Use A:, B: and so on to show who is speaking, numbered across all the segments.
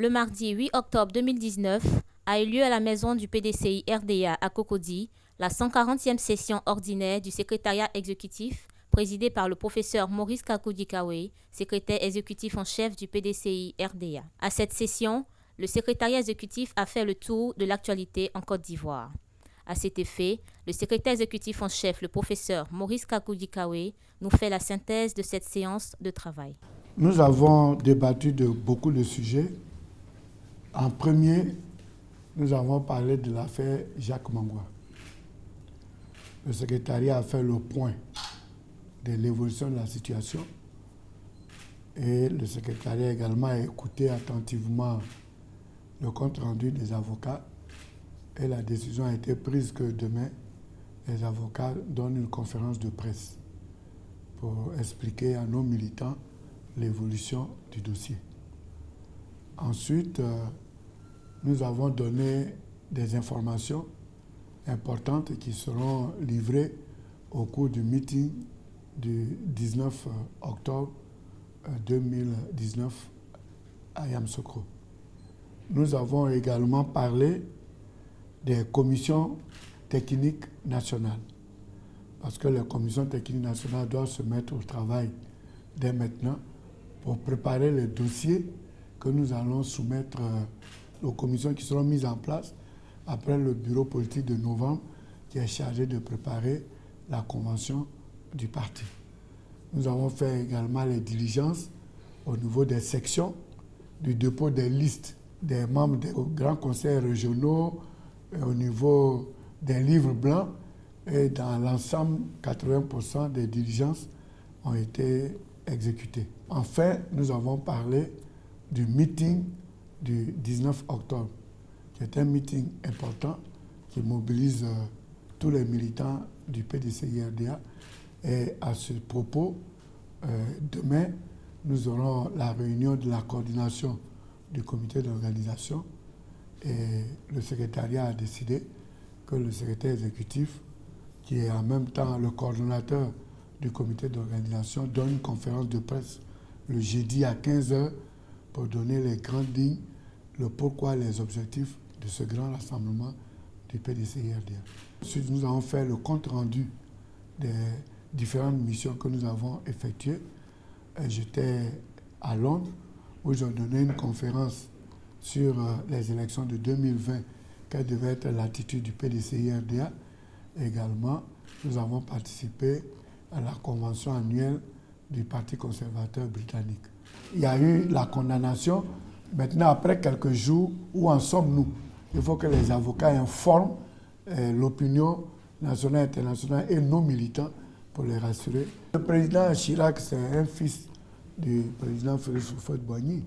A: Le mardi 8 octobre 2019 a eu lieu à la maison du PDCI RDA à Cocody la 140e session ordinaire du secrétariat exécutif présidée par le professeur Maurice Kakoudji-Kawe, secrétaire exécutif en chef du PDCI RDA. À cette session, le secrétariat exécutif a fait le tour de l'actualité en Côte d'Ivoire. À cet effet, le secrétaire exécutif en chef, le professeur Maurice Kakoudji-Kawe, nous fait la synthèse de cette séance de travail.
B: Nous avons débattu de beaucoup de sujets. En premier, nous avons parlé de l'affaire Jacques Mangwa. Le secrétariat a fait le point de l'évolution de la situation et le secrétariat également a écouté attentivement le compte-rendu des avocats et la décision a été prise que demain, les avocats donnent une conférence de presse pour expliquer à nos militants l'évolution du dossier. Ensuite, nous avons donné des informations importantes qui seront livrées au cours du meeting du 19 octobre 2019 à Yamoussoukro. Nous avons également parlé des commissions techniques nationales, parce que les commissions techniques nationales doivent se mettre au travail dès maintenant pour préparer les dossiers que nous allons soumettre aux commissions qui seront mises en place après le bureau politique de novembre qui est chargé de préparer la convention du parti. Nous avons fait également les diligences au niveau des sections, du dépôt des listes des membres des grands conseils régionaux, et au niveau des livres blancs, et dans l'ensemble, 80% des diligences ont été exécutées. Enfin, nous avons parlé du meeting du 19 octobre, qui est un meeting important qui mobilise tous les militants du PDCI-RDA. Et à ce propos, demain, nous aurons la réunion de la coordination du comité d'organisation et le secrétariat a décidé que le secrétaire exécutif, qui est en même temps le coordonnateur du comité d'organisation, donne une conférence de presse le jeudi à 15h pour donner les grandes lignes, le pourquoi, les objectifs de ce grand rassemblement du PDCI-RDA. Ensuite, nous avons fait le compte-rendu des différentes missions que nous avons effectuées. J'étais à Londres où j'ai donné une conférence sur les élections de 2020, quelle devait être l'attitude du PDCI-RDA. Également, nous avons participé à la convention annuelle du Parti conservateur britannique. Il y a eu la condamnation. Maintenant, après quelques jours, où en sommes-nous? Il faut que les avocats informent l'opinion nationale et internationale et nos militants pour les rassurer. Le président Chirac, c'est un fils du président Félix Houphouët-Boigny.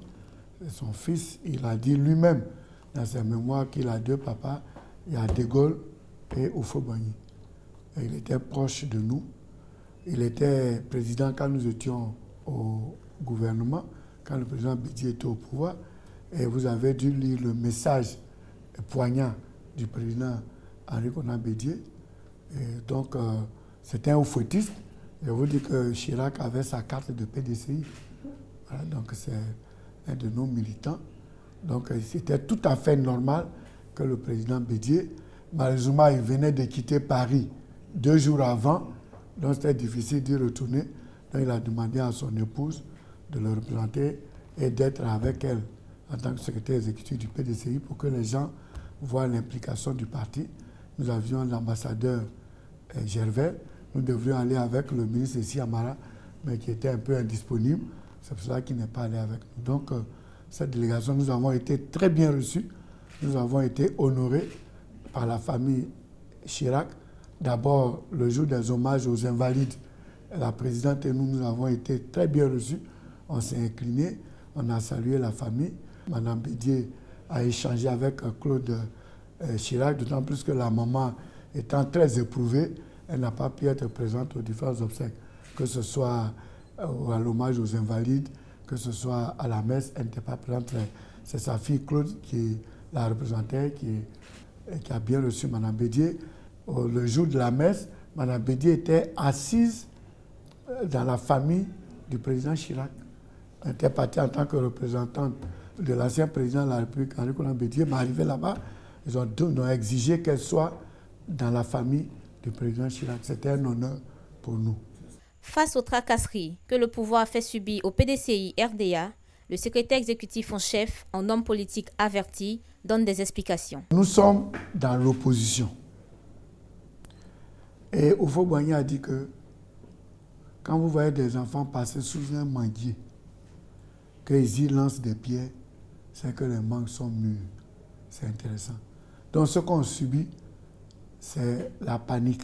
B: Son fils, il a dit lui-même dans ses mémoires qu'il a deux papas, il y a De Gaulle et Houphouët-Boigny. Il était proche de nous. Il était président quand nous étions au gouvernement, quand le président Bédié était au pouvoir. Et vous avez dû lire le message poignant du président Henri Konan Bédié. Et donc, c'était un Houphouëtiste. Je vous dis que Chirac avait sa carte de PDCI. Voilà, donc, c'est un de nos militants. Donc, c'était tout à fait normal que le président Bédié, malheureusement, il venait de quitter Paris 2 jours avant. Donc, c'était difficile d'y retourner. Donc, il a demandé à son épouse de le représenter et d'être avec elle en tant que secrétaire exécutif du PDCI pour que les gens voient l'implication du parti. Nous avions l'ambassadeur Gervais. Nous devrions aller avec le ministre Essi Amara, mais qui était un peu indisponible. C'est pour cela qu'il n'est pas allé avec nous. Donc, cette délégation, nous avons été très bien reçus. Nous avons été honorés par la famille Chirac. D'abord, le jour des hommages aux invalides, la présidente et nous avons été très bien reçus. On s'est inclinés, on a salué la famille. Madame Bédié a échangé avec Claude Chirac, d'autant plus que la maman étant très éprouvée, elle n'a pas pu être présente aux différents obsèques, que ce soit à l'hommage aux invalides, que ce soit à la messe, elle n'était pas présente. C'est sa fille Claude qui la représentait, qui a bien reçu Madame Bédié. Le jour de la messe, Madame Bédié était assise dans la famille du président Chirac. Elle était partie en tant que représentante de l'ancien président de la République, Henri Konan Bédié, m'est arrivé là-bas. Ils ont exigé qu'elle soit dans la famille du président Chirac. C'était un honneur pour nous.
A: Face aux tracasseries que le pouvoir a fait subir au PDCI RDA, le secrétaire exécutif en chef, un homme politique averti, donne des explications.
B: Nous sommes dans l'opposition. Et Houphouët-Boigny a dit que quand vous voyez des enfants passer sous un manguier, qu'ils y lancent des pierres, c'est que les mangues sont mûres. C'est intéressant. Donc ce qu'on subit, c'est la panique.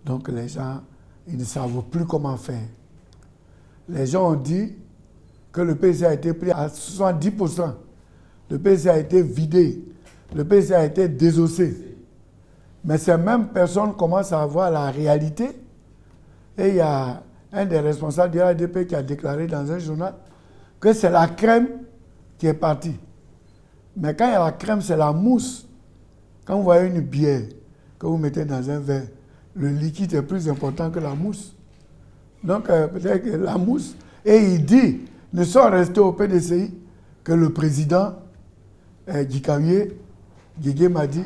B: Donc les gens, ils ne savent plus comment faire. Les gens ont dit que le PDCI a été pris à 70%. Le PDCI a été vidé. Le PDCI a été désossé. Mais ces mêmes personnes commencent à voir la réalité. Et il y a un des responsables de l'ADP qui a déclaré dans un journal que c'est la crème qui est partie. Mais quand il y a la crème, c'est la mousse. Quand vous voyez une bière que vous mettez dans un verre, le liquide est plus important que la mousse. Donc, peut-être que la mousse. Et il dit, ne sont restés au PDCI que le président Gikawie, Guégué Madi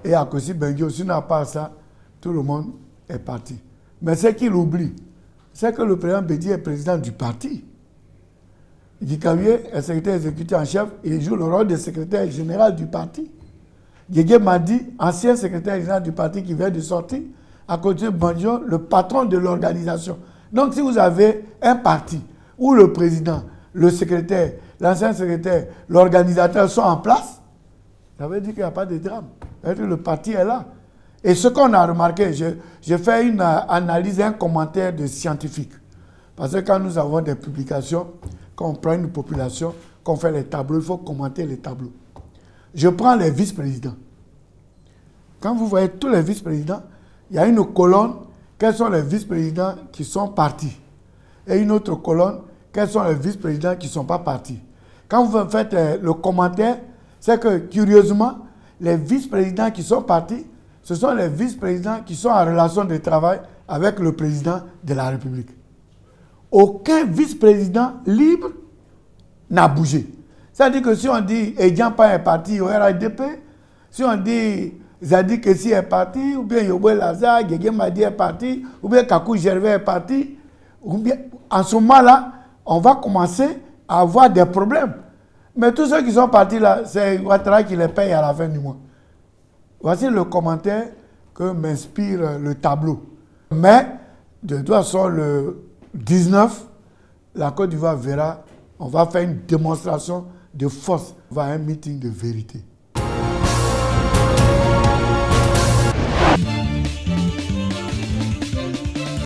B: et Akosi Benguio. Sinon, à part ça, tout le monde est parti. Mais ce qu'il oublie, c'est que le président Bédié est président du parti. Gikawie est secrétaire exécutif en chef, il joue le rôle de secrétaire général du parti. Guégué Madi, ancien secrétaire général du parti qui vient de sortir, à côté de Banjo, le patron de l'organisation. Donc si vous avez un parti où le président, le secrétaire, l'ancien secrétaire, l'organisateur sont en place, ça veut dire qu'il n'y a pas de drame. Ça veut dire que le parti est là. Et ce qu'on a remarqué, j'ai fait une analyse, un commentaire de scientifique. Parce que quand nous avons des publications, quand on prend une population, qu'on fait les tableaux, il faut commenter les tableaux. Je prends les vice-présidents. Quand vous voyez tous les vice-présidents, il y a une colonne, quels sont les vice-présidents qui sont partis. Et une autre colonne, quels sont les vice-présidents qui ne sont pas partis. Quand vous faites le commentaire, c'est que curieusement, les vice-présidents qui sont partis, ce sont les vice-présidents qui sont en relation de travail avec le président de la République. Aucun vice-président libre n'a bougé. C'est-à-dire que si on dit Edjan Pa est parti au RADP, si on dit Zadi Kessi est parti, ou bien Yoboué Lazare, Guégué Madi est parti, ou bien Kakou Gervais est parti, ou bien, en ce moment-là, on va commencer à avoir des problèmes. Mais tous ceux qui sont partis là, c'est Ouattara qui les paye à la fin du mois. Voici le commentaire que m'inspire le tableau. Mais, de toute façon, le 19, la Côte d'Ivoire verra, on va faire une démonstration de force, on va à un meeting de vérité.